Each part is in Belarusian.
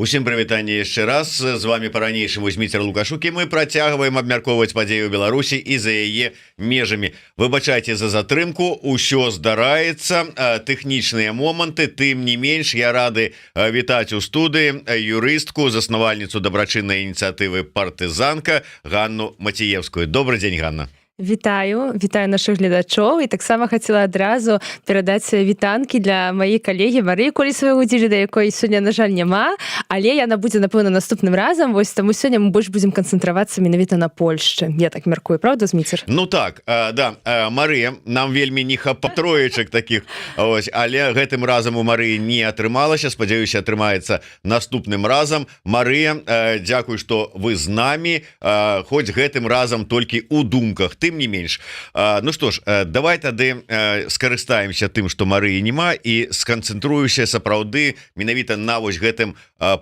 Усім прывітанне яшчэ раз, з вами па-ранейшаму Зміцер Лукашук, і мы працягваем абмяркоўваць падзеі ў Беларусі і за яе межамі. Выбачайце за затрымку, усё здараецца, тэхнічныя моманты, тым не менш я рады вітаць у студыі юрыстку, заснавальніцу дабрачыннай ініцыятывы «Партызанка» Ганну Маціевскую. Добрый дзень, Ганна. Вітаю наших глядачоў і таксама хацела адразу перадаць вітанкі для маёй калегі Марыі Колесавай-Гудзілі, да якой сёння, на жаль, няма, але яна будзе, напэўна, наступным разам. Вось таму сёння мы больш будзем канцэнтравацца менавіта на Польшчы. Я так мяркую, правда, Зміцер? Ну так, да, Марыя, нам вельмі не хапа троечак такіх, ось, але гэтым разам у Марыі не атрымалася, спадзяюся, атрымаецца наступным разам. Марыя, дзякуй, што вы з намі, хоць гэтым разам толькі ў думках, тым не менш. Ну што ж, давай тады скарыстаемся тым, што Марыі няма, і сканцэнтруюся сапраўды менавіта на вось гэтым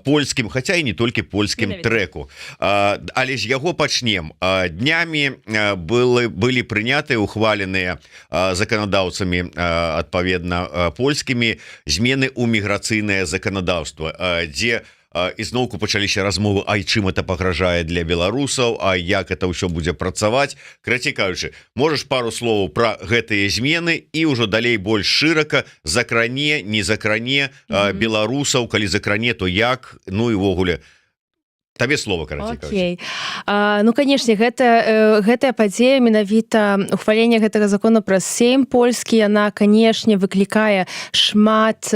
польскім, хаця і не толькі польскім трэку. Але з яго пачнем. Днямі былі прынятыя, ухваленыя заканадаўцамі, адпаведна польскімі, змены ў міграцыйнае заканадаўства, дзе ізноўку пачаліся размовы, а чым это пагражае для беларусаў, а як это ўсё будзе працаваць. Карацей кажучы, можаш пару словаў пра гэтыя змены і ўжо далей больш шырака закране, не закране беларусаў, калі закране, то як, ну і ўвогуле табе слова, Окей. Ну, канешне, гэтая падзея, менавіта ухвалення гэтага закону праз Сейм польскі, яна, канешне, выклікае шмат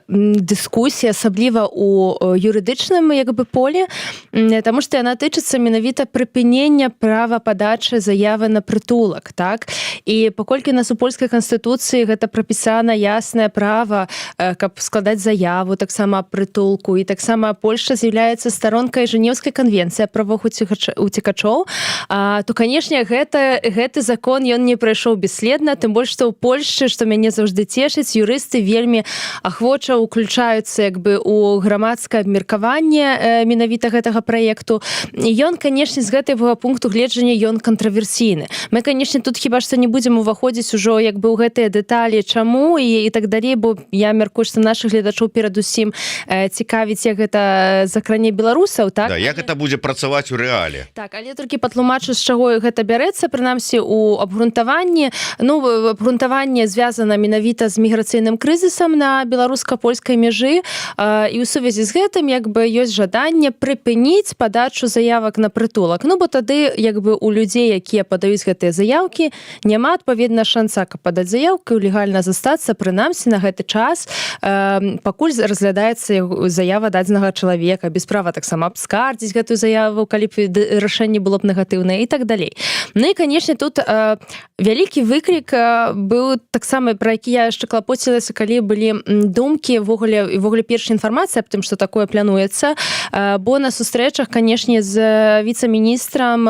дыскусій, асабліва ў юрыдычным поле, таму што яна тычыцца менавіта прыпынення права падачы заявы на прытулак, так? І паколькі у нас у польскай канстытуцыі гэта прапісана яснае права, каб складаць заяву, таксама прытулку, і таксама Польшча з'яўляецца старонкай Женевскай конвенцыі аб правах уцекачоў, то, канешне, гэты закон, ён не прайшоў бесследна, тым больш, што ў Польшчы, што мяне заўжды цешыць, юрысты вельмі ахвоча ўключаюцца у грамадскае абмеркаванне менавіта гэтага праекту. І ён, канешне, з гэтага пункту гледжання ён кантраверсійны. Мы, канешне, тут хіба што не будзем уваходзіць ужо ў гэтыя дэталі, чаму і так далей, бо я мяркую, што нашых гледачоў перадусім цікавіць, як гэта закране беларусаў, так? Да, як это будзе працаваць у рэале. Так, але толькі патлумачу, з чаго гэта бярэцца, прынамсі у абгрунтаванні. Ну, абгрунтаванне звязана менавіта з міграцыйным крызісам на беларуска-польскай мяжы, і ў сувязі з гэтым ёсць жаданне прыпыніць падачу заявак на прытулак. Ну, бо тады у людзей, якія падаюць гэтыя заявкі, няма адпаведна шанса, каб падаць заявку і легальна застацца, прынамсі на гэты час, пакуль разглядаецца заява дадзенага чалавека, без права таксама абскардзіць гэтую заяву, калі б рашэнне было б негатыўнае і так далей. Ну і, канешне, тут вялікі выклік быў таксама, пра які я яшчэ клапоцілася, калі былі думкі, ввогуле першая інфармацыя аб тым, што такое плануецца, бо на сустрэчах, канешне, з віцэ-міністрам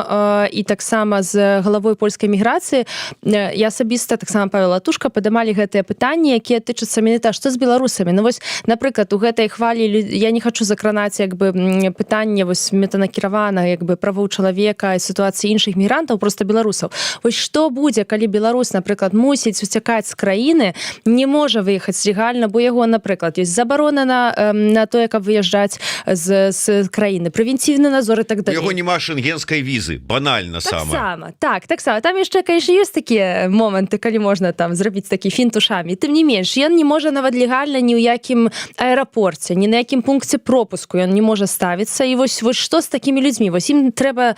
і таксама з галавой польскай міграцыі, я асабіста, таксама Павел Латушка, падымалі гэтыя пытанні, якія тычацца менавіта, што з беларусамі. Ну вось, напрыклад, у гэтай хвалі я не хачу закранаць пытанне метанакіравана правоў чалавека і сітуацыі іншых мігрантаў, проста беларусаў. Вось што будзе, калі беларус, напрыклад, мусіць уцякаць з краіны, не можа выехаць легальна, бо яго, напрыклад, ёсць забарона на тое, каб выязджаць з краіны, прэвентыўны надзор і так далей. Яго няма шэнгенскай візы, банальна сама. Таксама. Там яшчэ, конечно, ёсць такія моманты, калі можна там зрабіць такі фінт ушамі. Тым не менш, ён не можа нават легальна ні ў якім аэрапорце, ні на якім пункце пропуску ён не можа ставіцца. І вось што з такімі людзьмі? Вось ім трэба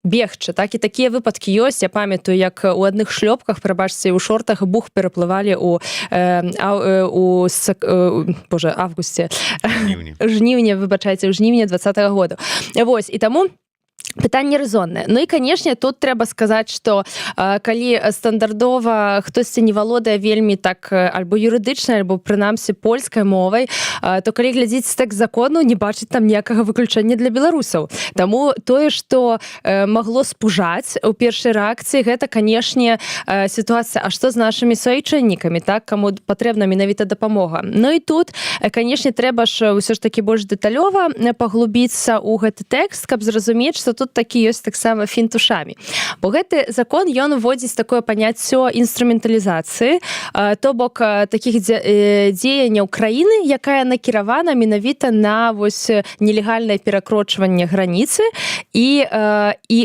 бегчы, так? І такія выпадкі ёсць. Я памятаю, як у адных шлёпках, прабачце, у шортах бух пераплывалі авгусце. Жніўня, выбачайце, ў жніўні 2020 году. Вось, і таму пытанне рэзоннае. Ну і, канешне, тут трэба сказаць, што калі стандартова хтосьці не валодае вельмі так альбо юрыдычнай, альбо прынамсі польскай мовай, то калі глядзець тэкст закону, не бачыць там ніякага выключэння для беларусаў. Таму тое, што магло спужаць у першай рэакцыі, гэта, канешне, сітуацыя, а што з нашымі суайчыннікамі, так, каму патрэбна менавіта дапамога. Ну і тут, канешне, трэба ж ўсё ж такі больш дэталёва паглубіцца ў гэты тэкст, каб зразумець, што тут такі ёсць таксама фінт ушамі. Бо гэты закон, ён уводзіць такое паняцце інструменталізацыі, то бок такіх дзеянняў краіны, якая накіравана менавіта на вось нелегальнае перакрочванне граніцы, і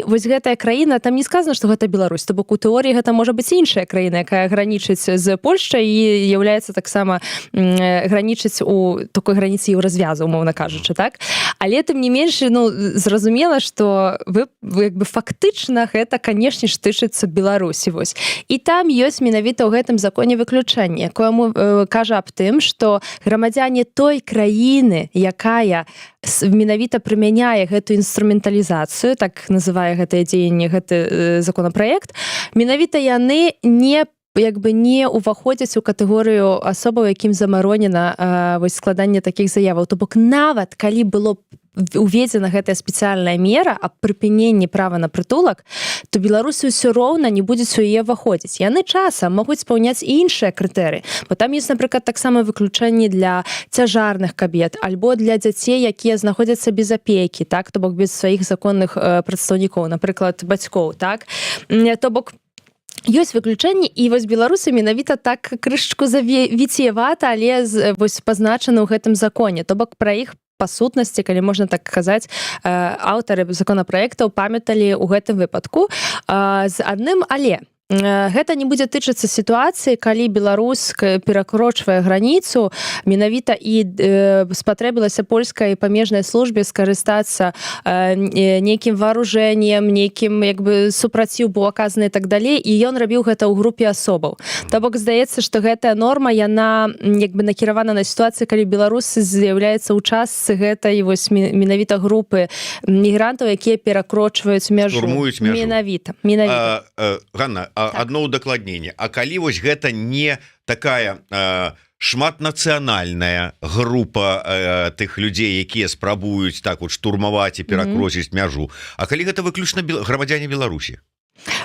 вось гэтая краіна, там не сказано, што гэта Беларусь, то бок у тэорыі гэта можа быць іншая краіна, якая гранічыць з Польшчай і з'яўляецца таксама гранічыць у такой граніцы еўразвязу, умоўна кажучы, так? Але тым не менш, ну, зразумела, што вы як бы фактычна гэта, канешне ж, тычыцца Беларусі, вось. І там ёсць менавіта ў гэтым законе выключэнне, якое кажа аб тым, што грамадзяне той краіны, якая менавіта прымяняе гэту інструменталізацыю, так называе гэтае дзеянне, гэты законапраект, менавіта яны не уваходзяць у катэгорыю асобаў, якім замаронена вось складанне такіх заяваў. То бок нават калі было уведзена гэтая спецыяльная мера аб прыпыненні права на прытулак, то беларусы ўсё роўна не будуць у яе ўваходзіць. Яны часам могуць спаўняць і іншыя крытэрыі, бо там ёсць, напрыклад, таксама выключэнні для цяжарных кабет альбо для дзяцей, якія знаходзяцца без апекі, так, то бок без сваіх законных прадстаўнікоў, напрыклад, бацькоў, так. То бок ёсць выключэнні, і вось беларусы менавіта так крышачку віцеявата, але вось пазначаны ў гэтым законе. То бок пра іх па сутнасці, калі можна так казаць, аўтары законапраектаў памяталі ў гэтым выпадку з адным але. Гэта не будзе тычыцца сітуацыі, калі Беларусь перакрочвае граніцу, менавіта і спатрэбілася польскай памежнай службе скарыстацца нейкім ваоружэннем, нейкім як бы супраціў быў аказаны і так далей, і ён рабіў гэта ў групе асобаў. То бок здаецца, што гэтая норма, яна як бы накіравана на сітуацыю, калі беларус з'яўляецца ў частцы гэтай вось менавіта групы мігрантаў, якія перакрочваюць мяжу. Штурмуюць мяжу. Менавіта. Ганна, одно удакладненне. А калі вось гэта не такая шматнацыянальная група тых людзей, якія спрабуюць так вот штурмаваць і перакрочыць мяжу, а калі гэта выключна грамадзяне Беларусі?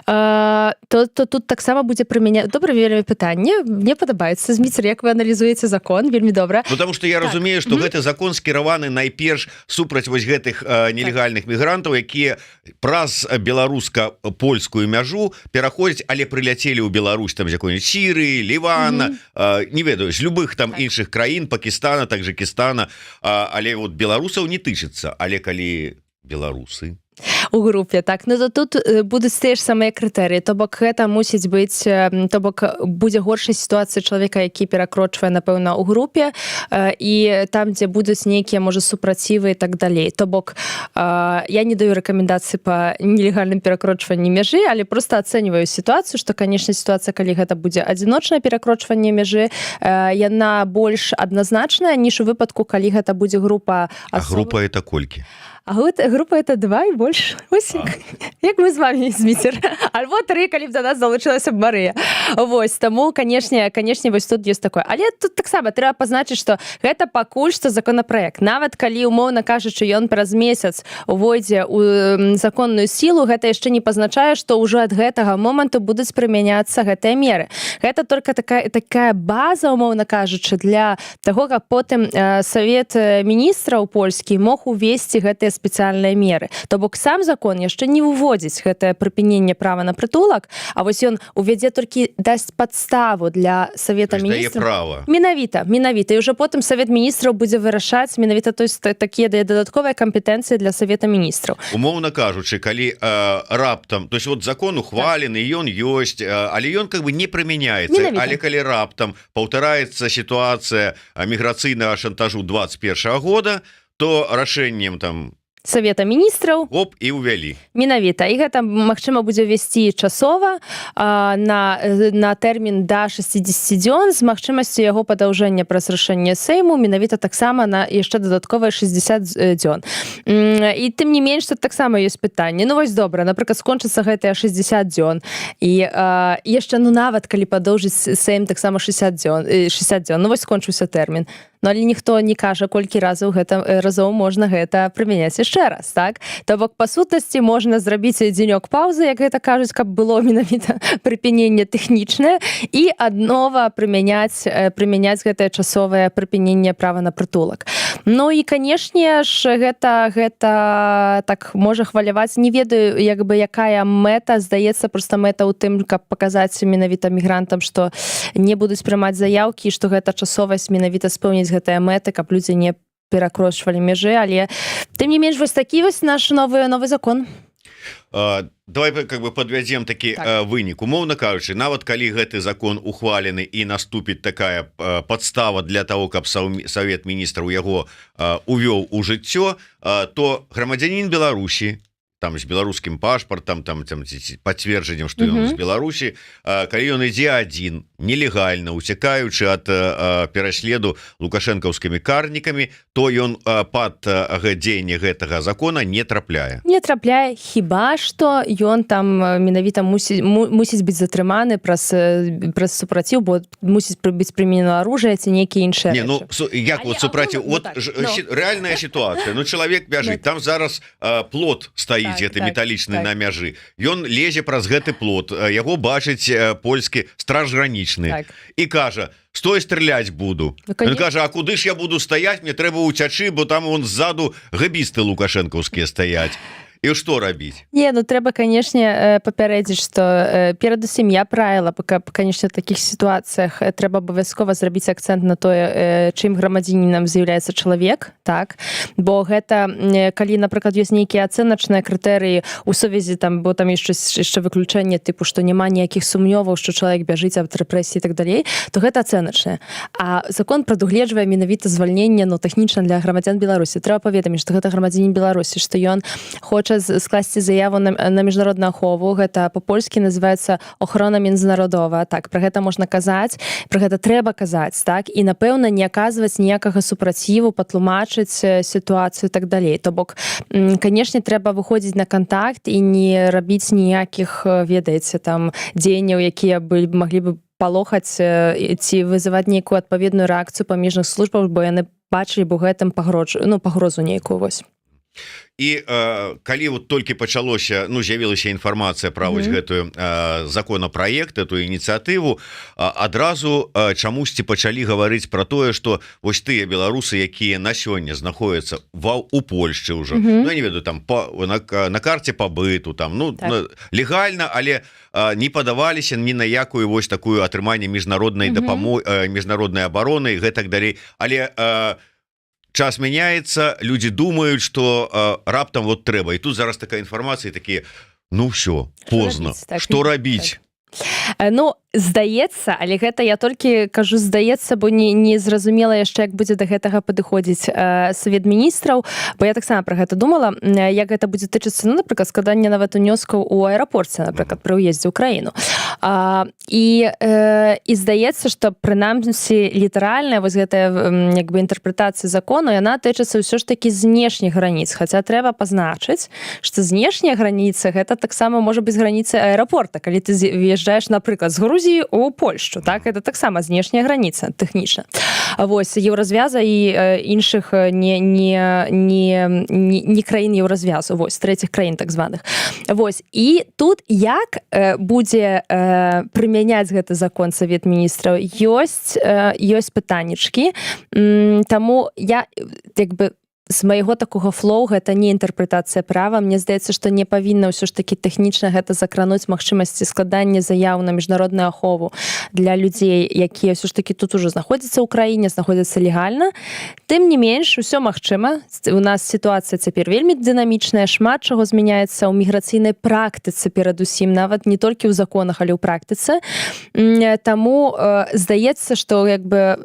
То тут таксама будзе прымяняць. Добра, вельмі пытанне. Мне падабаецца, Зміцер, як вы аналізуеце закон, вельмі добра. Потому что я разумею, што гэты закон скіраваны найперш супраць вось гэтых нелегальных мігрантаў, якія праз беларуска-польскую мяжу пераходзяць, але прыляцелі ў Беларусь там з якой-нибудь Сірыі, Лівана, не ведаю, з любых там іншых краін, Пакістана, Таджикістана, але вот беларусаў не тычыцца. Але калі беларусы у групе, так. Ну, то тут будуць тыя ж самыя крытэрыі, то бок гэта мусіць быць, то бок будзе горшая сітуацыя чалавека, які перакрочвае, напэўна, у групе, і там, дзе будуць нейкія, можа, супрацівы і так далей. То бок я не даю рэкамендацыі па нелегальным перакрочванні мяжы, але просто ацэньваю сітуацыю, што, канешне, сітуацыя, калі гэта будзе адзіночнае перакрочванне мяжы, яна больш адназначная, ніж у выпадку, калі гэта будзе група асобы. А група это колькі? А група это 2 і больш. Ось як мы з вами, Зміцер. Альбо 3, калі б до нас залучилася б Марыя. Вось, таму, канешне, вось тут ёсць такое. Але тут таксама трэба пазначыць, што гэта пакуль што законапраект. Нават калі, умоўна кажучы, ён праз месяц увойдзе ў законную сілу, гэта яшчэ не пазначае, што ўжо ад гэтага моманту будуць прымяняцца гэтыя меры. Гэта толькі такая база, умоўна кажучы, для таго, каб потым Савет міністраў польскі мог увесці гэтыя спецыяльныя меры. То бок сам закон яшчэ не уводзіць гэтае прыпыненне права на прытулак, а вось ён увядзе толькі дасць падставу для Савета міністраў. Менавіта. І ўжо потым Савет міністраў будзе вырашаць менавіта такія дадатковыя кампетэнцыі для Савета міністраў. Умоўна кажучы, калі раптам, то есть вот закон ухвалены, ён ёсць, але ён как бы не прымяняецца, але калі раптам паўтараецца сітуацыя міграцыйнага шантажу 21 года, то рашэннем там Савета міністраў і ўвялі. Менавіта. І гэта, магчыма, будзе весці часова на тэрмін да 60 дзён з магчымасцю яго падаўжэння праз рашэнне Сейму, менавіта таксама на яшчэ дадатковыя 60 дзён. І тым не менш, тут таксама ёсць пытанне. Ну вось добра, напрыклад, скончыцца гэтыя 60 дзён. І яшчэ, нават калі падоўжыць Сейм таксама 60 дзён, ну вось скончыўся тэрмін. Ну але ніхто не кажа колькі разоў можна гэта прымяняць яшчэ раз, так? То бок па сутнасці можна зрабіць дзенёк паўзы, як гэта кажуць, каб было менавіта прыпыненне тэхнічнае і аднова прымяняць гэтае часовае прыпыненне права на прытулак. Ну і канешне ж гэта так можа хваляваць, не ведаю як бы якая мэта, здаецца проста мэта ў тым, каб паказаць менавіта мігрантам, што не будуць прымаць заяўкі, што гэта часовасць менавіта спэўніць гэтыя мэты, каб людзі не перакрочвалі мяжы, але тым не менш вось такі вось наш новы закон. Давай как бы подвядзем такі вынік. Умоўна кажучы, нават калі гэты закон ухвалены і наступіць такая падстава для того, каб Савет міністраў яго увёў у жыццё, то грамадзянін Беларусі там з беларускім пашпартам, там пацверджаннем, што ён з Беларусі, калі ён ідзе адзін, нелегальна, уцякаючы ад пераследу лукашэнкаўскімі карнікамі, то ён пад дзеянне гэтага закона не трапляе. Не трапляе, хіба што ён там менавіта мусіць быць затрыманы праз супраціў, бо мусіць быць прыменена оружие ці нейкія іншыя рэчы. Ну, як вот супраціў? Рэальная сітуацыя. Ну, чалавек бяжыць, там зараз плот стаіць, гэты металічны на мяжы. Ён лезе праз гэты плот, яго бачыць польскі страж гранічны і кажа: стой, стреляць буду. Ён кажа: а куды ж я буду стаяць, мне трэба ўцячы, бо там он ззаду гэбісты лукашэнкаўскія стаяць. І што рабіць? Не, ну трэба, канешне, папярэдзіць, што перадусім я правіла, каб, канешне, в такіх сітуацыях трэба абавязкова зрабіць акцэнт на тое, чым грамадзянінам з'яўляецца чалавек, так? Бо гэта, калі, напрыклад, ёсць нейкія ацэначныя крытэрыі ў сувязі, там, бо там яшчэ выключэнне, тыпу, што няма ніякіх сумнёваў, што чалавек бяжыць ад рэпрэсіі і так далей, то гэта ацэначнае. А закон прадугледжвае менавіта звальненне, ну, тэхнічна для грамадзян Беларусі. Трэба паведаміць, што гэта грамадзянін Беларусі, што ён хоча скласці заяву на міжнародную ахову. Гэта па-польскі называецца охорона міжнародова. Так, пра гэта можна казаць, пра гэта трэба казаць, так, і напэўна не аказваць ніякага супраціву, патлумачыць сітуацыю і так далей. То бок, канешне, трэба выходзіць на кантакт і не рабіць ніякіх, ведаеце, там дзеянняў, якія маглі бы палохаць ці вызываць нейкую адпаведную рэакцыю паміжных службаў, бо яны бачылі бы гэтым пагрозу нейкую вось. І калі вот толькі пачалося, ну, з'явілася інфармацыя пра вось гэтую законапраект, эту ініцыятыву, адразу чамусьці пачалі гаварыць пра тое, што вось тыя беларусы, якія на сёння знаходзяцца у Польшчы ўжо, ну, я не ведаю, там на карце пабыту, там, ну, легальна, але не падаваліся ні на якую вось такую атрыманне міжнароднай дапамогі, міжнароднай абароны і гэтак далей, але час мяняецца, людзі думаюць, што раптам вот трэба. І тут зараз такая інфармацыя, такія: ну ўсё, позна, што рабіць? Ну, здаецца, але гэта я толькі кажу здаецца, бо не зразумела яшчэ, як будзе да гэтага падыходзіць Савет міністраў, бо я таксама пра гэта думала, як гэта будзе тычыцца, ну, напрыклад, складання нават унёскаў у аэрапорце, напрыклад, пры ўездзе ў краіну. І здаецца, што прынамсі літаральная вось гэтая як бы інтэрпрэтацыя закону, яна тычыцца ўсё ж такі знешніх граніц, хаця трэба пазначыць, што знешнія граніцы гэта таксама можа быць граніцы аэрапорта, калі ты выязджаеш, напрыклад, з Грузіі у Польшчу, так, это таксама знешняя граніца тэхнічна. Вось еўразвяза і іншых не краін еўразвязу, вось трэціх краін так званых. Вось, і тут як будзе прымяняць гэты закон Савет міністраў, ёсць пытаннічкі, таму я як бы з майго такога флоу гэта не інтэрпрэтацыя права. Мне здаецца, што не павінна ўсё ж такі тэхнічна гэта закрануць магчымасці складання заяў на міжнародную ахову для людзей, якія ўсё ж такі тут ужо знаходзяцца ў краіне, знаходзяцца легальна. Тым не менш, усё магчыма. У нас сітуацыя цяпер вельмі дынамічная, шмат чаго змяняецца ў міграцыйнай практыцы перадусім, нават не толькі ў законах, але ў практыцы. Таму здаецца, што як бы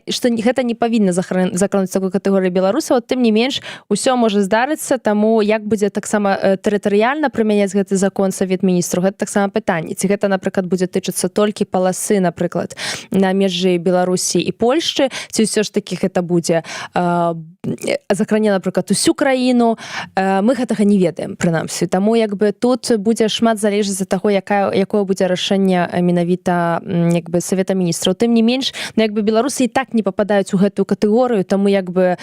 што гэта не павінна закрануць такой катэгорыі беларусаў, тым не менш усё можа здарыцца, таму як будзе таксама тэрытарыяльна прымяняць гэты закон Савет Міністраў, гэта таксама пытанне. Ці гэта, напрыклад, будзе тычыцца толькі паласы, напрыклад, на межы Беларусі і Польшчы, ці ўсё ж таки гэта будзе закране, напрыклад, усю краіну, мы гэтага не ведаем, прынамсі. Таму як бы тут будзе шмат залежыць ад таго, якое будзе рашэнне менавіта як бы Савета Міністраў. Тым не менш, як бы беларусы і так не пападаюць у гэтую катэгорыю, таму як бы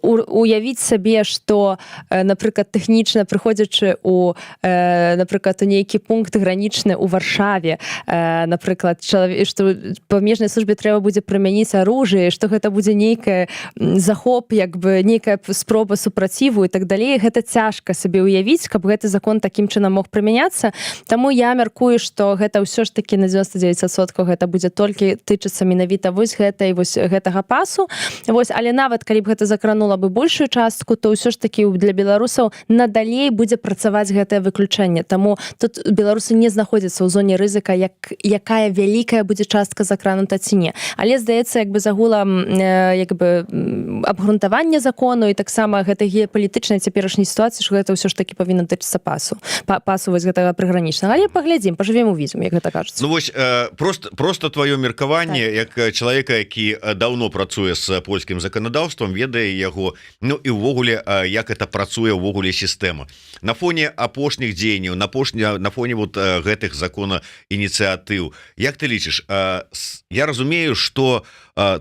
уявіць сабе, што, напрыклад, тэхнічна прыходзячы у, напрыклад, у нейкі пункт гранічны ў Варшаве, напрыклад, што памежнай службе трэба будзе прымяніць аружие, што гэта будзе нейкая захоп, як бы нейкая спроба супраціву і так далей, гэта цяжка сабе уявіць, каб гэты закон такім чынам мог прымяняцца. Таму я мяркую, што гэта ўсё ж такі на 99% гэта будзе толькі тычыцца менавіта вось гэтага пасу. Вось, але нават калі б гэта закранула бы большую частку, то ўсё ж такі для беларусаў надалей будзе працаваць гэтае выключэнне. Таму тут беларусы не знаходзяцца ў зоне рызыка, якая вялікая будзе частка закранута ці не. Але здаецца, як бы загулам як бы абгрунтаванне закону і таксама гэтай геапалітычнай цяперашняй сітуацыі, што гэта ўсё ж такі павінна тычыцца пасу вось гэтага прыгранічнага. Але паглядзім, пажывем увидзім, як гэта кажуць. Ну вось просто твоё меркаванне, як чалавека, які даўно працуе з польскім заканадаўствам, ведае яго, ну і ўвогуле як это працуе ўвогуле сістэма. На фоне апошніх дзеянняў, на фоне вот гэтых закона ініцыятыў, як ты лічыш, я разумею, што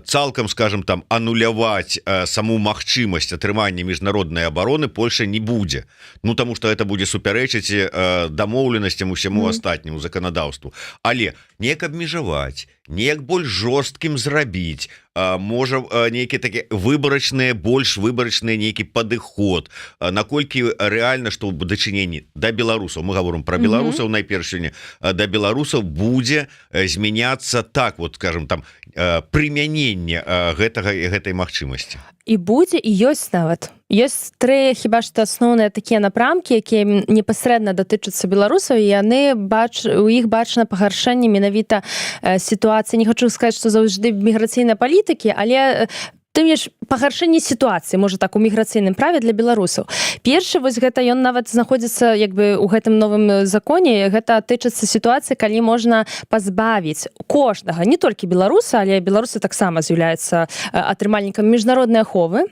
цалкам, скажем, там ануляваць саму магчымасць атрымання міжнароднай абароны Польша не будзе. Ну таму што это будзе супярэчыць дамоўленасцям усяму астатняму заканадаўству. Але неяк абмежаваць, неяк больш жорсткім зрабіць, можа нейкі такі больш выбарачныя нейкі падыход, наколькі рэальна, што ў дачыненні да беларусаў, мы гаворым пра беларусаў найперш, да беларусаў будзе змяняцца так, вот скажем, там прымяненне гэтай магчымасці. І будзе, і ёсць нават. Ёсць тры, хіба што асноўныя такія напрамкі, якія непасрэдна датычацца беларусаў, і у іх бачна пагаршэнне менавіта сітуацыі. Не хочу сказаць, што заўжды міграцыйнай палітыкі, але тым ж пагаршэнне сітуацыі, можа так, у міграцыйным праве для беларусаў. Першы, вось гэта ён нават знаходзіцца як бы ў гэтым новым законе, гэта тычыцца сітуацыі, калі можна пазбавіць кожнага, не толькі беларуса, але беларусы таксама з'яўляюцца атрымальнікам міжнароднай аховы.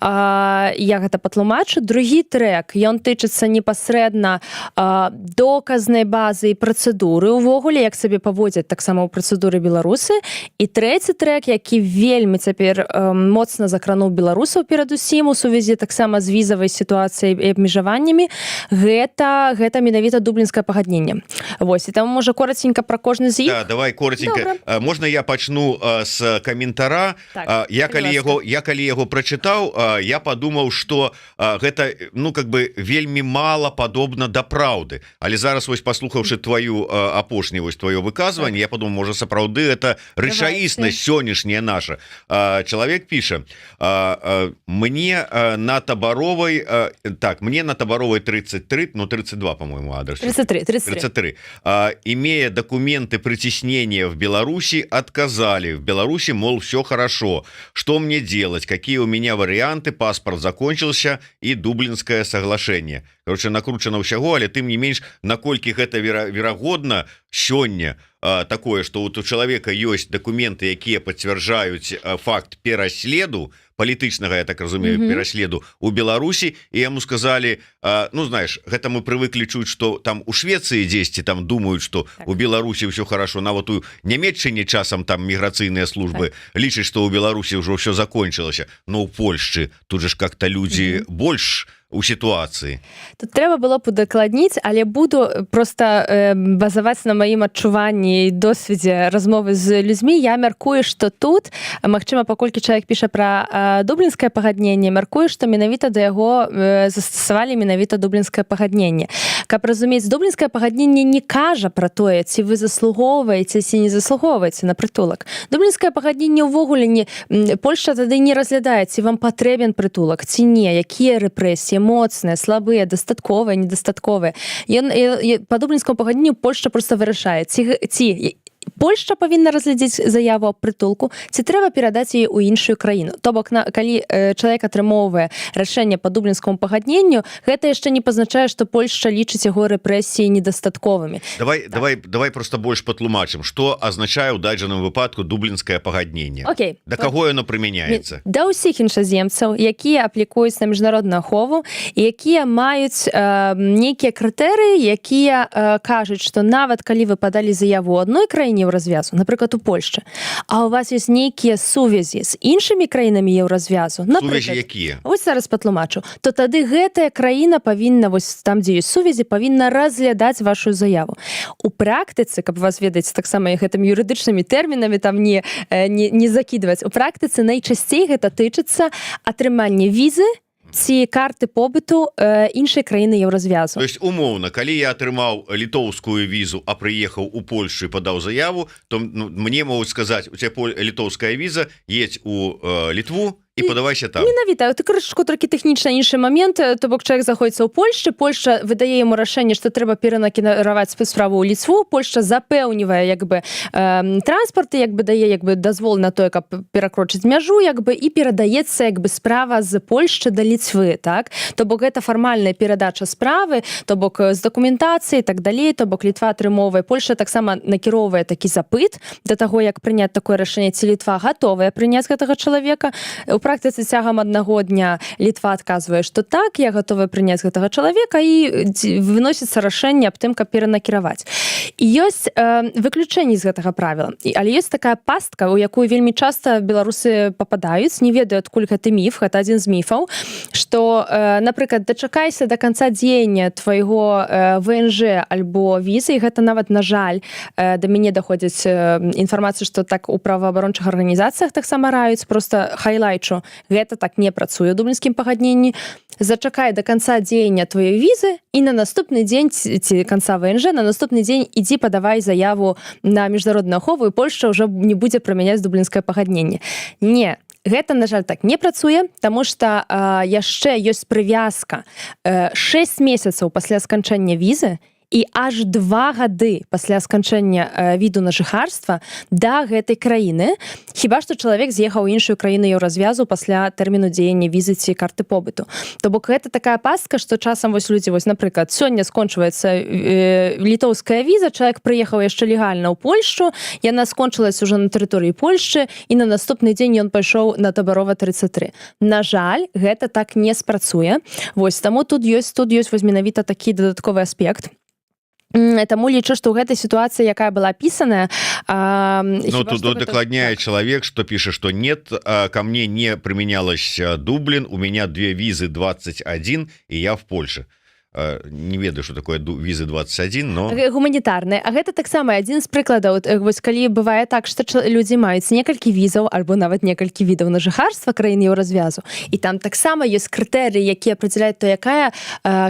Я гэта патлумачу. Другі трэк, ён тычыцца непасрэдна доказнай базы і працэдуры ўвогуле, як сабе паводзяць таксама ў працэдуры беларусы. І трэці трэк, які вельмі цяпер моцна закрануў беларусаў перадусім у сувязі таксама з візавай сітуацыяй і абмежаваннямі, гэта менавіта дублінскае пагадненне. Вось, і там можа коротенька пра кожны з іх. Да, давай коротенька. Можна я пачну з каментара? Так, я калі яго прачытаў, я падумаў, што гэта, ну, как бы вельмі мала падобна да праўды. Але зараз вось паслухаўшы апошняе вось твоё выказванне, я падумаў, можа сапраўды это рэчаіснасць сённяшняя наша. Человек пишет: мне на Таборовой 33, ну 32, по-моему, адрес. 33. Имея документы притеснения в Беларуси, отказали. В Беларуси, мол, все хорошо. Что мне делать? Какие у меня варианты? Паспорт закончился и Дублинское соглашение. Короче, накручено ўсяго, але тым не менш, наколькі гэта верагодна сёння такое, што вот у чалавека ёсць дакументы, якія пацвярджаюць факт пераследу палітычнага, я так разумею, пераследу у Беларусі, і яму сказалі, ну, знаешь, гэта мы прывыклі чуць, што там у Швецыі дзесьці там думаюць, што у Беларусі ўсё хорошо, нават у Нямецчыне часам там міграцыйныя службы лічаць, што ў Беларусі ўжо ўсё закончылася, но ў Польшчы тут же ж как-то людзі больш у сітуацыі. Тут трэба было б удакладніць, але буду просто базаваць на маім адчуванні і досведзе размовы з людзьмі. Я мяркую, што тут, магчыма, паколькі чалавек піша пра дублінскае пагадненне, мяркую, што менавіта да яго застасавалі менавіта дублінскае пагадненне. Каб разумець, дублінскае пагадненне не кажа пра тое, ці вы заслугоўваеце, ці не заслугоўваеце на прытулак. Дублінскае пагадненне ўвогуле Польшча тады не разглядае, ці вам патрэбен прытулак, ці не, якія рэпрэсіі, моцныя, слабыя, дастатковыя, недастатковыя. Па дублінскаму пагадненню Польшча проста вырашае, ці Польшча павінна разглядзець заяву аб прытулку, ці трэба перадаць яе ў іншую краіну. То бок, калі чалавек атрымоўвае рашэнне па дублінскаму пагадненню, гэта яшчэ не пазначае, што Польшча лічыць яго рэпрэсіі недастатковымі. Давай просто больш патлумачым, што азначае ў дадзеным выпадку дублінскае пагадненне. Окей. Да каго яно прымяняецца? Да ўсіх іншаземцаў, якія аплікуюць на міжнародную ахову, і якія маюць нейкія крытэрыі, якія кажуць, што нават калі вы падалі заяву ў адной краіне еўразвязу, напрыклад, у Польшчы, а у вас ёсць нейкія сувязі з іншымі краінамі еўразвязу, Сувязі якія? Вось зараз патлумачу, то тады гэтая краіна павінна, вось там, дзе ёсць сувязі, павінна разглядаць вашу заяву. У практыцы, каб вас ведаць таксама і гэтымі юрыдычнымі тэрмінамі там не закідваць, у практыцы найчасцей гэта тычыцца атрымання візы ці карты побыту іншай краіны еўразвязу. То есть умоўна, калі я атрымаў літоўскую візу, а прыехаў у Польшу і падаў заяву, то мне могуць сказаць, у цябе літоўская віза, едзь у Літву і падавайся там. Менавіта, ты крышку толькі тэхнічна іншы момент, то бок чалавек заходзіцца ў Польшчы, Польшча выдае яму рашэнне, што трэба перанакіраваць справу ў Літву, Польшча запэўнівае транспарт, дае дазвол на тое, каб перакрочыць мяжу, і перадаецца справа з Польшчы да Літвы, так? То бок гэта фармальная перадача справы, то бок з дакументацыяй і так далей, то бок Літва атрымоўвае, Польшча таксама накіроўвае такі запыт да таго, як прыняць такое рашэнне, ці Літва гатовая прыняць гэтага чалавека. У практыцы цягам аднаго дня Літва адказвае, што так, я гатовая прыняць гэтага чалавека, і выносіцца рашэнне аб тым, каб перанакіраваць. І ёсць выключэнні з гэтага правіла. Але ёсць такая пастка, у якую вельмі часта беларусы пападаюць, не ведаю, адкуль гэты міф, гэта адзін з міфаў, што, напрыклад, дачакайся да канца дзеяння твайго ВНЖ альбо візы, і гэта нават, на жаль, да мяне даходзіць інфармацыя, што так у праваабарончых арганізацыях таксама раюць, проста хайлайчу, гэта так не працуе ў дублінскім пагадненні. Зачакай да канца дзеяння твоей візы, і на наступны дзень, ці канца ВНЖ, на наступны дзень ідзі падавай заяву на міжнародную ахову, і Польшча ўжо не будзе прымяняць дублінскае пагадненне. Не, гэта, на жаль, так не працуе, таму што яшчэ ёсць прывязка 6 месяцаў пасля сканчэння візы і аж 2 гады пасля сканчэння віду на жыхарства да гэтай краіны, хіба што чалавек з'ехаў у іншую краіну еўразвязу пасля тэрміну дзеяння візы ці карты побыту. То бок гэта такая пастка, што часам людзі, напрыклад, сёння скончваецца літоўская віза, чалавек прыехаў яшчэ легальна ў Польшчу, яна скончылася ўжо на тэрыторыі Польшчы, і на наступны дзень ён пайшоў на Табарова 33. На жаль, гэта так не спрацуе. Таму тут ёсць менавіта такі дадатковы аспект. Таму лічу, што ў гэтай сітуацыі, якая была опісаная... тут дакладняе чалавек, што піша, што нет, ко мне не прыменялась Дублін, у меня 2 візы 21, і я в Польше. Не ведаю, что такое візы 21, но... Гуманітарныя. А гэта таксама адзін з прыкладаў. Калі бывае так, што людзі маюць некалькі візаў, альбо нават некалькі відаў на жыхарства краіны еўразвязу, і там таксама ёсць крытэрыі, якія апределяюць то, якая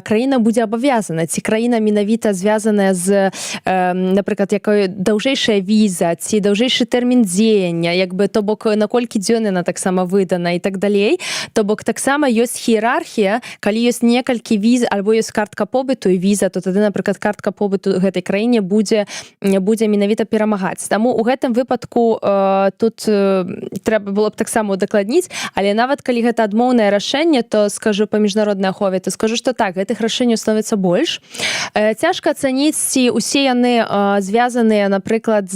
краіна будзе абавязана. Ці краіна менавіта звязаная з, напрыклад, якой даўжэйшая віза, ці даўжэйшы тэрмін дзеяння, то бок наколькі дзён яна таксама выдана і так далей. То бок таксама ёсць іерархія, калі ёсць некалькі віз, альбо ёсць картка побыту і віза, то тады, напрыклад, картка побыту гэтай краіне будзе менавіта перамагаць. Таму ў гэтым выпадку тут трэба было б таксама удакладніць, але нават калі гэта адмоўнае рашэнне, то скажу па міжнароднай ахове, то скажу, што так, гэтых рашэнняў становіцца больш. Цяжка ацаніць, ці усе яны звязаныя, напрыклад,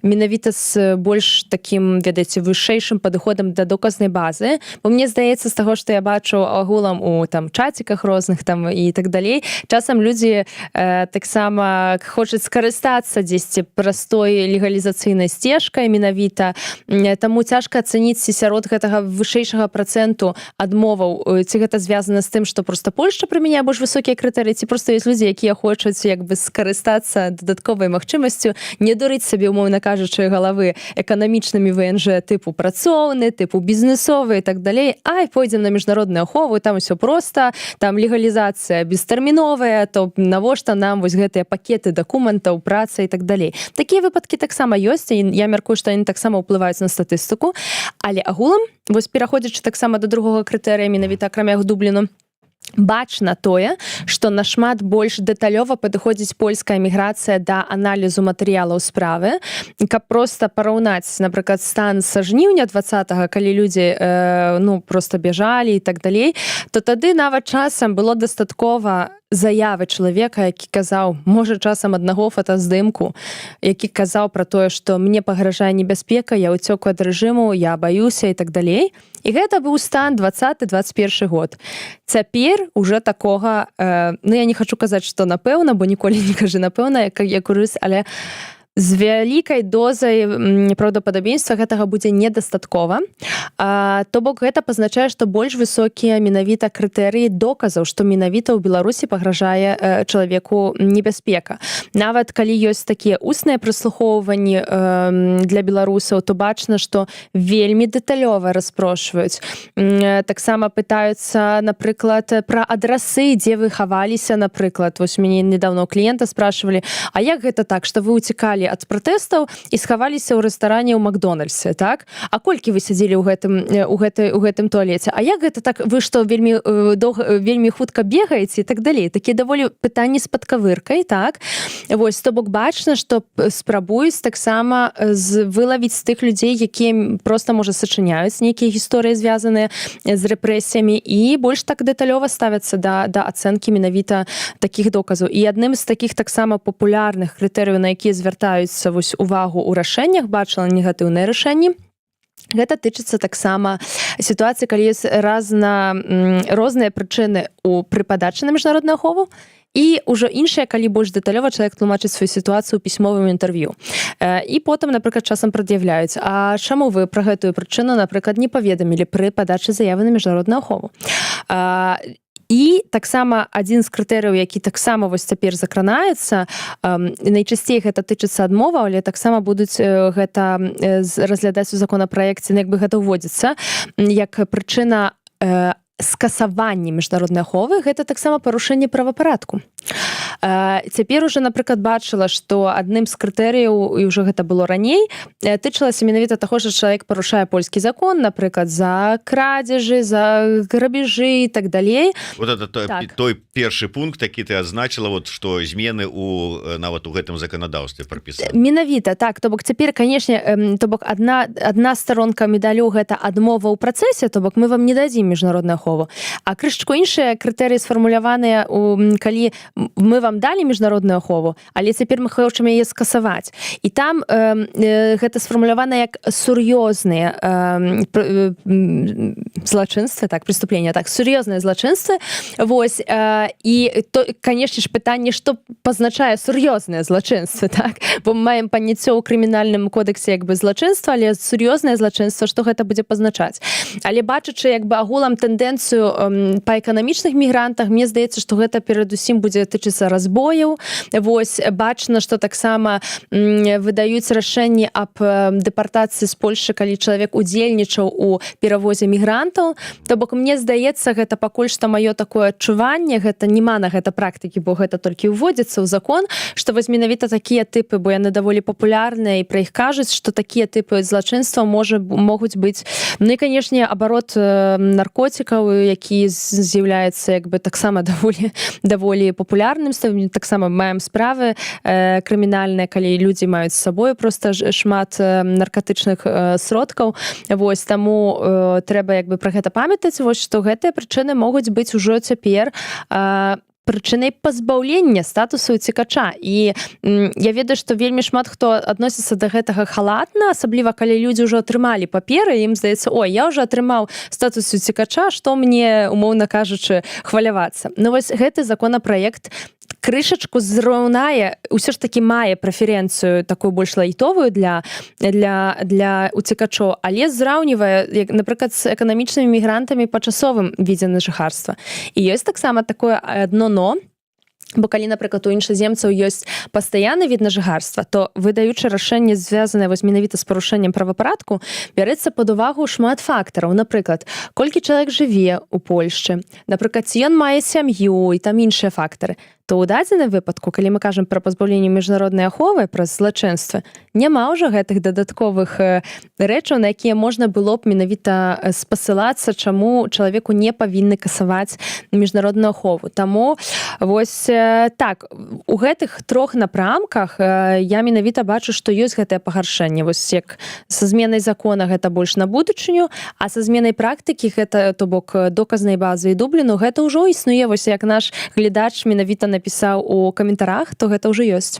менавіта з больш такім, ведаеце, вышэйшым падыходам да доказнай базы. Бо мне здаецца, з таго, што я бачу агулам у чаціках розных і так далей. Часам людзі таксама хочуць скарыстацца дзесьці простой легалізацыйнай сцежкай менавіта. Таму цяжка ацаніць сярод гэтага вышэйшага працэнту адмоваў, ці гэта звязана з тым, што проста Польшча прымяняе больш высокія крытэрыі, ці проста ёсць людзі, якія хочуць скарыстацца дадатковай магчымасцю, не дурыць сабе, умоўна кажучы, галавы эканамічнымі ВНЖ тыпу працоўны, тыпу бізнесовы і так далей. Пойдзем на міжнародную ахову, там усё проста, там легалізацыя бестэрміновая, то навошта нам гэтыя пакеты дакументаў, праца і так далей. Такія выпадкі таксама ёсць, і я мяркую, што яны таксама ўплываюць на статыстыку, але агулам, пераходзячы таксама да другога крытэрыя, менавіта акрамя Дубліну, бачна тое, што нашмат больш дэталёва падыходзіць польская міграцыя да аналізу матэрыялаў справы. Каб проста параўнаць, напрыклад, стан са жніўня 20-го, калі людзі проста бежалі і так далей, то тады нават часам было дастаткова заявы чалавека, які казаў, можа, часам аднаго фотаздымку, які казаў пра тое, што мне пагражае небяспека, я ўцёк ад рэжыму, я баюся і так далей. І гэта быў стан 20-21 год. Цяпер уже такога, я не хачу казаць, што напэўна, бо ніколі не кажы напэўна, як юрыст, але з вялікай дозай праўдападабенства гэтага будзе недастаткова. То бок гэта пазначае, што больш высокія менавіта крытэрыі доказаў, што менавіта ў Беларусі пагражае чалавеку небяспека. Нават калі ёсць такія устныя прыслухоўванні для беларусаў, то бачна, што вельмі дэталёва распрошваюць. Таксама пытаюцца, напрыклад, пра адрасы, дзе вы хаваліся, напрыклад. Вось мяне недавно кліента спрашивалі, а як гэта так, што вы уцікалі ад пратэстаў і схаваліся ў рэстаране ў Макдональдсе, так? А колькі вы сядзелі ў гэтым туалеце? А як гэта так, вы што, вельмі хутка бегаеце і так далей? Такія даволі пытанні з падкавыркай, так? Вось, то бок бачна, што спрабуюць таксама вылавіць з тых людзей, якія проста, можа, сачыняюць нейкія гісторыі, звязаныя з рэпрэсіямі, і больш так дэталёва ставяцца да ацэнкі менавіта такіх доказаў. І адным з такіх таксама папулярных крытэрыяў, на якія звяртаюцца вось увагу ў рашэннях, бачыла негатыўныя рашэнні. Гэта тычыцца таксама сітуацыі, калі ёсць розныя прычыны пры падачы на міжнародную ахову, і ўжо іншыя, калі больш дэталёва чалавек тлумачыць сваю сітуацыю ў пісьмовым інтэрв'ю. І потым, напрыклад, часам прад'яўляюць, а чаму вы пра гэтую прычыну, напрыклад, не паведамілі пры падачы заявы на міжнародную ахову? І таксама адзін з крытэрыяў, які таксама вось цяпер закранаецца, найчасцей гэта тычыцца адмоваў, але таксама будуць гэта разглядаць у законапраекце, як бы гэта ўводзіцца, як прычына скасавання міжнароднай аховы, гэта таксама парушэнне правапарадку. Цяпер уже, напрыклад, бачыла, што адным з крытэрыяў, і ўжо гэта было раней, тычылася менавіта таго, што чалавек парушае польскі закон, напрыклад, за крадзежы, за грабежы і так далей. Вот это той першы пункт, які ты адзначыла, вот, што змены нават у гэтым заканадаўстве прапісаны. Менавіта, так. То бок цяпер, канешне, то бок адна старонка медалю гэта адмова ў працэсе, то бок мы вам не дадзім міжнародную ахову. А крышачку іншыя крытэрыі сфармуляваныя, калі мы вам далі міжнародную ахову, але цяпер мы хочам яе скасаваць. І там гэта сфармулявана як сур'ёзныя злачынствы, так, преступлення, так, сур'ёзныя злачынствы. Вось, і, канешне ж, пытанне, што пазначае сур'ёзныя злачынствы, так? Бо мы маем паняцце ў крымінальным кодексе як бы злачынства, але сур'ёзнае злачынства, што гэта будзе пазначаць. Але бачачы як бы агулам тэндэнцыю па эканамічных мігрантах, мне здаецца, што гэта перадусім будзе тычыцца разбояў. Вось, бачна, што таксама выдаюць рашэнні аб дэпартацыі з Польшы, калі чалавек удзельнічаў у перавозе мігрантаў. То бок, мне здаецца, гэта пакуль што маё такое адчуванне, гэта нема на гэта практыкі, бо гэта толькі ўводзіцца ў закон, што вось менавіта такія тыпы, бо яны даволі папулярныя, і пра іх кажуць, што такія тыпы злачынства могуць быць. Ну і, канешне, абарот наркотикаў, які з'яўляецца як бы таксама даволі папулярным, таксама маем справы крымінальныя, калі людзі маюць з сабою проста шмат наркотычных сродкаў. Вось, таму трэба як бы пра гэта памятаць, вось, што гэтыя прычыны могуць быць ужо цяпер прычынай пазбаўлення статусу уцекача. І я ведаю, што вельмі шмат хто адносіцца да гэтага халатна, асабліва калі людзі ўжо атрымалі паперы, ім здаецца, ой, я ўжо атрымаў статус уцекача, што мне, умоўна кажучы, хвалявацца. Ну вось гэты законапраект крышачку зраўнае, ўсё ж такі мае прэферэнцыю такую больш лайтовую для уцекачоў, але зраўнівае, напрыклад, з эканамічнымі мігрантамі па часовым відзе на жыхарства. І ёсць таксама такое адно но, Бо калі, напрыклад, у іншаземцаў ёсць пастаянны від на жыхарства, то выдаючы рашэнне, звязанае вось менавіта з парушэннем правапарадку, бярэцца пад увагу шмат фактараў. Напрыклад, колькі чалавек жыве ў Польшчы, напрыклад, ці ён мае сям'ю і там іншыя фактары, то ў дадзеным выпадку, калі мы кажам пра пазбаўленне міжнароднай аховы, пра злачынствы, няма ўжо гэтых дадатковых рэчаў, на якія можна было б менавіта спасылацца, чаму чалавеку не павінны касаваць міжнародную ахову. Таму вось так, у гэтых трох напрамках я менавіта бачу, што ёсць гэтае пагаршэнне. Вось як са зменай закона гэта больш на будучыню, а са зменай практыкі гэта, то бок доказнай базы і Дубліну, гэта ўжо існуе, вось як наш глядач менавіта напісаў у каментарах, то гэта ўжо ёсць.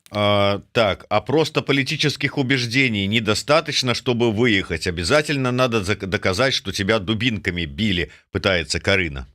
Так, а просто политических убеждений недостаточно, чтобы выехать. Обязательно надо доказать, что тебя дубинками били, пытается Карына.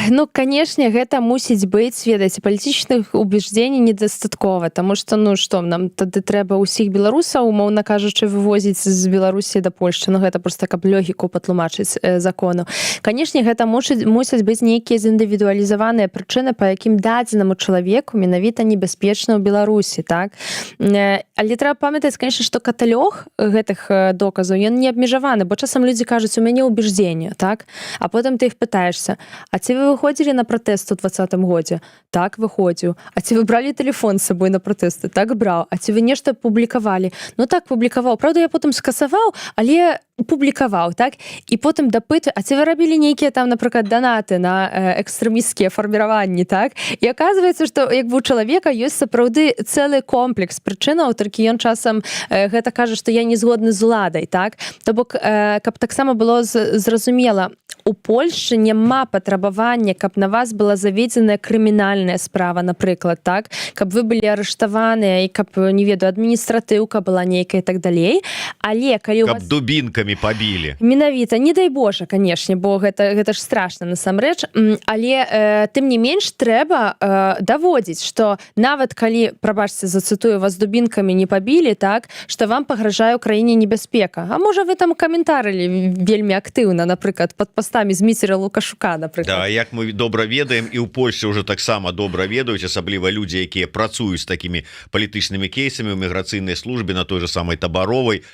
Ну, канешне, гэта мусіць быць, ведаеце, палітычных убеждений недастаткова, таму што, ну, што, нам тады трэба ўсіх беларусаў, умоўна кажучы, вывозіць з Беларусі да Польшчы, ну, гэта проста каб логіку патлумачыць закону. Канешне, гэта мусяць быць нейкія зіндывідуалізаваныя прычыны, па якім дадзенаму чалавеку менавіта небяспечна ў Беларусі, так? Але трэба памятаць, канешне, што каталог гэтых доказаў, ён не абмежаваны, бо часам людзі кажуць, у мяне убежденне, так? А потым ты іх пытаешься, а ці вы выходзілі на пратэст у 2020 годзе? Так, выходзіў. А ці вы бралі тэлефон з сабой на пратэсты? Так, браў. А ці вы нешта публікавалі? Ну так, публікаваў. Праўда, я потым скасаваў, але публікаваў, так? І потым дапытваю, а ці вы рабілі нейкія там, напрыклад, данаты на экстрэмісцкія фарміраванні, так? І аказваецца, што як бы у чалавека ёсць сапраўды цэлы комплекс прычынаў, толькі ён часам гэта кажа, што я не згодны з уладай, так? То бок, каб таксама было зразумела, у Польшчы няма патрабавання, каб на вас была заведзеная крымінальная справа, напрыклад, так? Каб вы былі арыштаваныя і каб, не ведаю, адміністратыўка была нейкая і так далей. Але калі у вас... Каб дубінкамі пабілі. Менавіта, не дай Божа, канешне, бо гэта ж страшна насамрэч. Але тым не менш трэба даводзіць, што нават калі, прабачце, зацытую, вас дубінкамі не пабілі, так? Што вам пагражае ў краіне небяспека. А можа вы там каментарылі вельмі актыўна, напрыклад, пад пастамі Зміцера Лукашука, напрыклад. Да, як мы добра ведаем, і ў Польшчы ўжо таксама добра ведаюць, асабліва людзі, якія працуюць з такімі палітычнымі кейсамі ў міграцыйнай службе на той же самай Табаровай,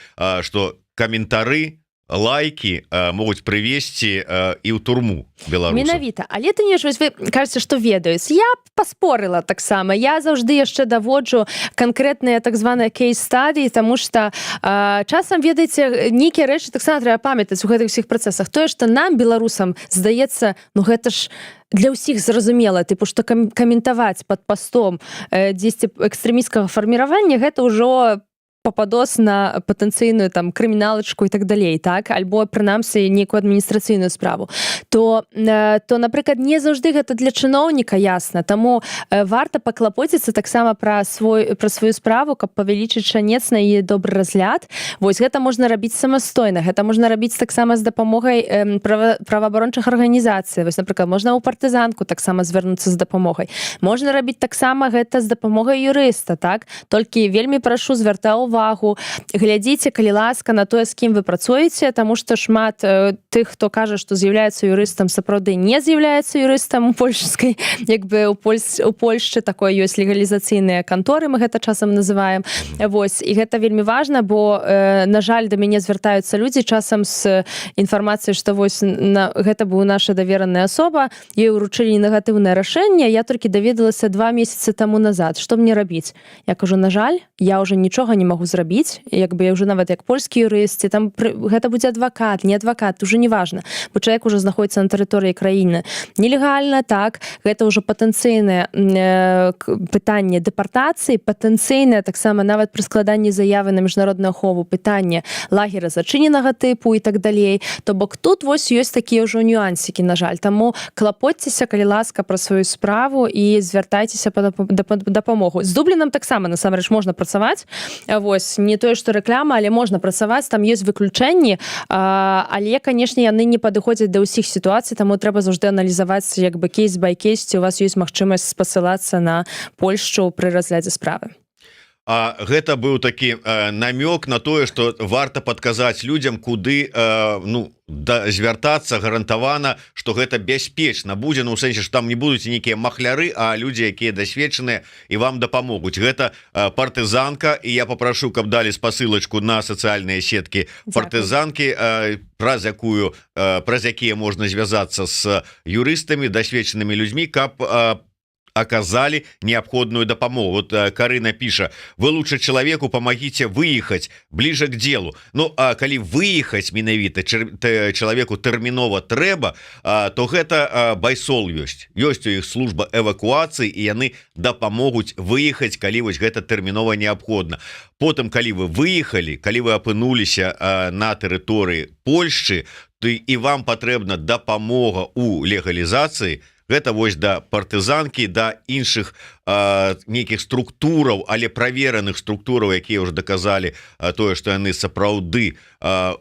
што каментары, лайки могуць прывесці і ў турму беларусаў. Менавіта. Але ты не ж, вы кажаце, што ведаюць. Я паспорыла таксама. Я заўжды яшчэ даводжу канкрэтныя так званыя кейс-стадыі, таму што часам, ведаеце, нейкія рэчы таксама трэба памятаць у гэтых усіх працэсах. Тое, што нам, беларусам, здаецца, ну гэта ж для ўсіх зразумела, тыпу, што каментаваць пад пастом дзесьці экстрэмісцкага фарміравання, гэта ўжо пападос на патэнцыйную там крыміналачку і так далей, так? Альбо, прынамсі, нейкую адміністрацыйную справу. То, напрыклад, не заўжды гэта для чыноўніка ясна, таму варта паклапоціцца таксама пра сваю справу, каб павялічыць шанец на яе добры разгляд. Вось гэта можна рабіць самастойна, гэта можна рабіць таксама з дапамогай праваабарончых арганізацый. Вось, напрыклад, можна ў партызанку таксама звярнуцца з дапамогай. Можна рабіць таксама гэта з дапамогай юрыста, так? Толькі вельмі прашу звяртаць увагу, глядзіце, калі ласка, на тое, з кім вы працуеце, таму што шмат тых, хто кажа, што з'яўляецца юрыстам, сапраўды не з'яўляецца юрыстам у польскай, як бы у Польшчы такое ёсць легалізацыйныя канторы, мы гэта часам называем. Вось, і гэта вельмі важна, бо, на жаль, да мяне звяртаюцца людзі часам з інфармацыяй, што вось гэта быў наша давераная асоба, ёй уручылі негатыўнае рашэнне, я толькі даведалася 2 месяцы таму назад. Што мне рабіць? Я кажу, на жаль, я ўжо нічога не магу зрабіць, як бы я ўжо нават як польскі юрыст, там гэта будзе адвакат, не адвакат, уже не важна, бо чалавек ужо знаходіцца на тэрыторыі краіны. Нелегальна, так, гэта ўжо патэнцыйнае пытанне дэпартацыі, патэнцыйнае таксама нават пры складанні заявы на міжнародную ахову пытанне лагера зачыненага тыпу і так далей. То бок тут вось ёсць такія ўжо нюансікі, на жаль. Таму клапоцьцеся, калі ласка, пра сваю справу і звяртайцеся па дапамогу. З Дублінам таксама, насамрэч, можна працаваць. Вось, не тое, што рэклама, але можна працаваць, там ёсць выключэнні, але, канешне, яны не падыходзяць да ўсіх сітуацый, таму трэба заўжды аналізаваць як бы кейс-бай-кейс, ці у вас ёсць магчымасць спасылацца на Польшчу пры разглядзе справы. гэта быў такі намёк на тое, што варта падказаць людзям, куды звяртацца гарантавана, што гэта бяспечна будзе, ну у сэнсе, што там не будуць нейкія махляры, а людзі, якія дасведчаныя і вам дапамогуць. Гэта партызанка, і я папрашу, каб далі спасылачку на сацыяльныя сеткі партызанкі, праз якія можна звязацца з юрыстамі, дасведчанымі людзьмі, каб оказали необходную допомогу. Вот Карина пишет: вы лучше человеку помогите выехать ближе к делу. Ну, а коли выехать менавіта человеку терминова трэба, то гэта байсол ёсць. Ёсць у іх служба эвакуацыі, і яны дапамогуць выехаць, калі вось гэта тэрмінова неабходна. Потым, калі вы выехалі, калі вы апынуліся на тэрыторыі Польшчы, то і вам патрэбна дапамога ў легалізацыі. Гэта вось да партызанкі, да іншых нейкіх структураў, але правераных структураў, якія ўжо даказалі тое, што яны сапраўды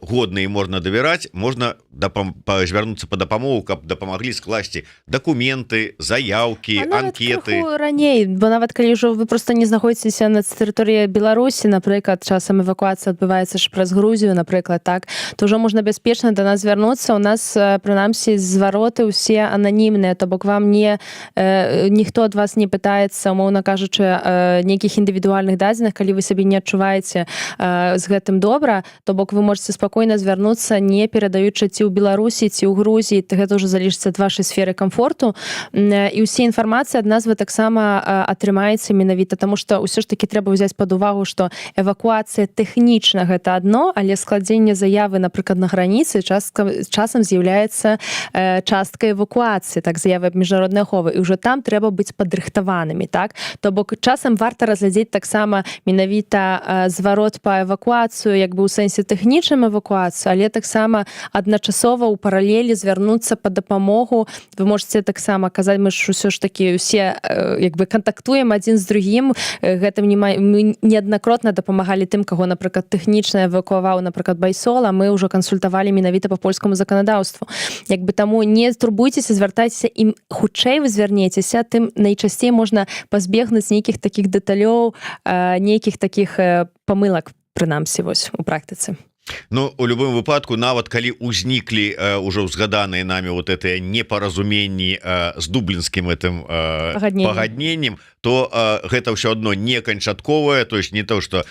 годныя і можна давяраць, можна звярнуцца па дапамогу, каб дапамаглі скласці дакументы, заяўкі, анкеты. Раней, бо нават калі ўжо вы просто не знаходзіцеся на тэрыторыі Беларусі, напрыклад, часам эвакуацыя адбываецца ж праз Грузію, напрыклад, так, то ўжо можна бяспечна да нас звярнуцца. У нас, прынамсі, звароты ўсе ананімныя, то бок вам ніхто ад вас не пытаецца, умоўна кажучы, нейкіх індывідуальных дадзеных, калі вы сабе не адчуваеце з гэтым добра, то бок вы можете спакойна звярнуцца, не перадаючы ці ў Беларусі, ці ў Грузіі, гэта ўжо залежыць ад вашай сферы камфорту, і ўсе інфармацыі ад нас вы таксама атрымаеце менавіта, таму што ўсё ж такі трэба ўзяць пад увагу, што эвакуацыя тэхнічна гэта адно, але складзенне заявы, напрыклад, на граніцы часам з'яўляецца часткай эвакуацыі, так, заявы аб міжнароднай аховы, і ўжо там трэба быць падрыхтаванымі, так? То бок часам варта разглядзець таксама менавіта зварот па эвакуацыю, як бы ў сэнсе тэхнічным эвакуацыю, але таксама адначасова ў паралелі звярнуцца па дапамогу. Вы можете таксама казаць, мы ж усё ж такі усе як бы кантактуем адзін з другім, гэтым мы неаднакротна дапамагалі тым, каго, напрыклад, тэхнічна эвакуаваў, напрыклад, байсол, а мы ўжо кансультавалі менавіта па польскаму заканадаўству. Як бы таму не турбуйцеся, звяртайцеся, ім хутчэй вы звярнецеся, тым найчасцей можна пазбегнуць нейкіх такіх дэталёў, нейкіх такіх памылак, прынамсі, вось у практыцы. Ну, у любым выпадку, нават калі ўзніклі ўжо ўзгаданыя намі вот гэтыя непаразуменні з дублінскім гэтым пагадненнем, то гэта ўсё адно не канчатковае, то есть не то, что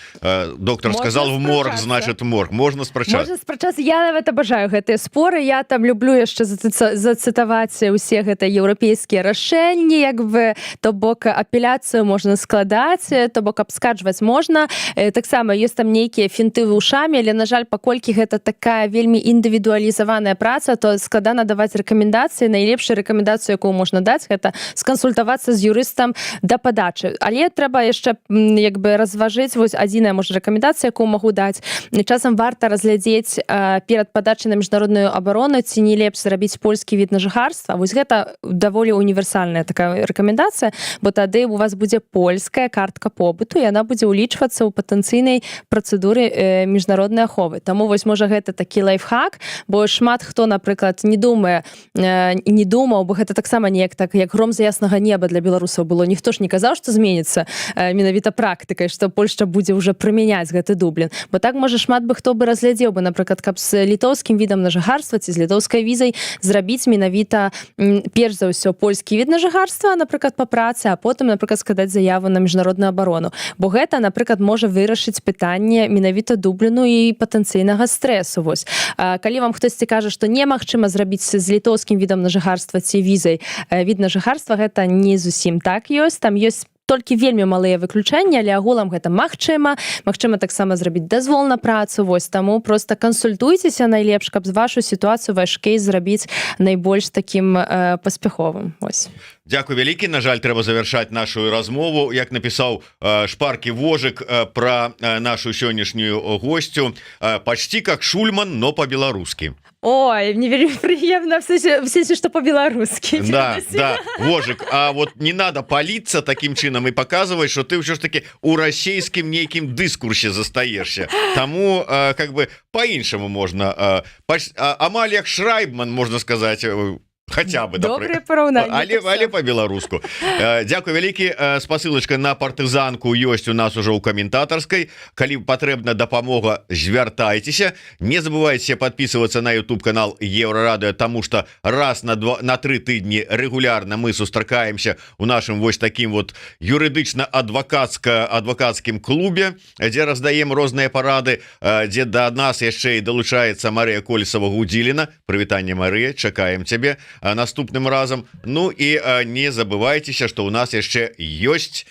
доктор сказал в морг, значит морг. Можна спрачацца. Можна спрачацца. Я нават абажаю гэтыя споры. Я там люблю яшчэ зацытаваць усе гэтыя еўрапейскія рашэнні, як бы, то бок апеляцыю можна складаць, то бок абскарджваць можна. Таксама ёсць там нейкія фінты вушамі, але, на жаль, паколькі гэта такая вельмі індывідуалізаваная праца, то складана даваць рэкамендацыі. Найлепшая рэкамендацыя, якую можна даць, гэта скансультавацца з юрыстам да падачы. Але трэба яшчэ як бы разважыць, вось адзіная, можа, рэкамендацыя, якую магу даць. Часам варта разглядзець перад падачай на міжнародную абарону, ці не лепш зрабіць польскі від на жыхарства. Вось гэта даволі універсальная такая рэкамендацыя, бо тады у вас будзе польская картка побыту, і яна будзе ўлічвацца ў патэнцыйнай працэдуры міжнароднай аховы. Таму вось, можа, гэта такі лайфхак, бо шмат хто, напрыклад, не думаў, бо гэта таксама неяк так, як гром з яснага неба для беларусаў было. Ніхто ж не казаў, што зменіцца менавіта практыкай, што Польшча будзе ўжо прымяняць гэты Дублін. Бо так, можа, шмат бы хто бы разглядзеў бы, напрыклад, каб з літоўскім відам на жыхарства ці з літоўскай візай зрабіць менавіта перш за ўсё польскі від на жыхарства, напрыклад, па працы, а потым, напрыклад, складаць заяву на міжнародную абарону. Бо гэта, напрыклад, можа вырашыць пытанне менавіта Дубліну і патэнцыйнага стрэсу. Вось. Калі вам хтосьці кажа, што немагчыма зрабіць з літоўскім відам на жыхарства ці візай від на жыхарства, гэта не зусім так ёсць. Там ёсць толькі вельмі малыя выключэнні, але агулам гэта магчыма. Магчыма таксама зрабіць дазвол на працу. Вось, таму проста кансультуйцеся найлепш, каб вашу сітуацыю, ваш кейс зрабіць найбольш такім паспяховым. Вось. Дякую вялікі. На жаль, трэба завяршаць нашу размову. Як напісаў Шпаркі Вожык пра нашу сённяшнюю госцю, пачці как Шульман, но по-беларускі. Ой, мне вельмі прыемна, в сенсе, што по-беларускі. Да, да, Вожык, а вот не надо паліцца такім чынам і паказваць, што ты ўсё ж таки у расійскім нейкім дыскурсе застаешся. Таму, как бы, по-іншаму можна, амаль як Шрайбман, можна сказаць, хотя бы Добрае параўнанне але по-беларуску. Дзякуй вялікі. Спасылачка на партызанку ёсць у нас уже ў каментатарскай. Калі патрэбна дапамога, звяртайцеся. Не забывайте подписываться на YouTube канал Еврорадио, тому что раз на 3 тыдні регулярно мы сустракаемся у нашым вось таким вот юрыдычна-адвакацкім клубе, дзе раздаем розныя парады, дзе да нас яшчэ і далучаецца Марыя Колесова-Гудзіліна. Прывітанне, Марыя, чакаем цябе наступным разам. Ну і не забывайцеся, што ў нас яшчэ ёсць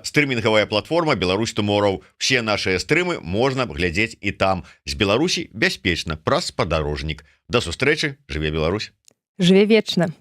стрымінгавая платформа Беларусь Tomorrow. Все наши стрымы можна глядзець і там. З Беларусі бяспечна праз спадарожнік. Да сустрэчы, жыве Беларусь. Жыве вечна.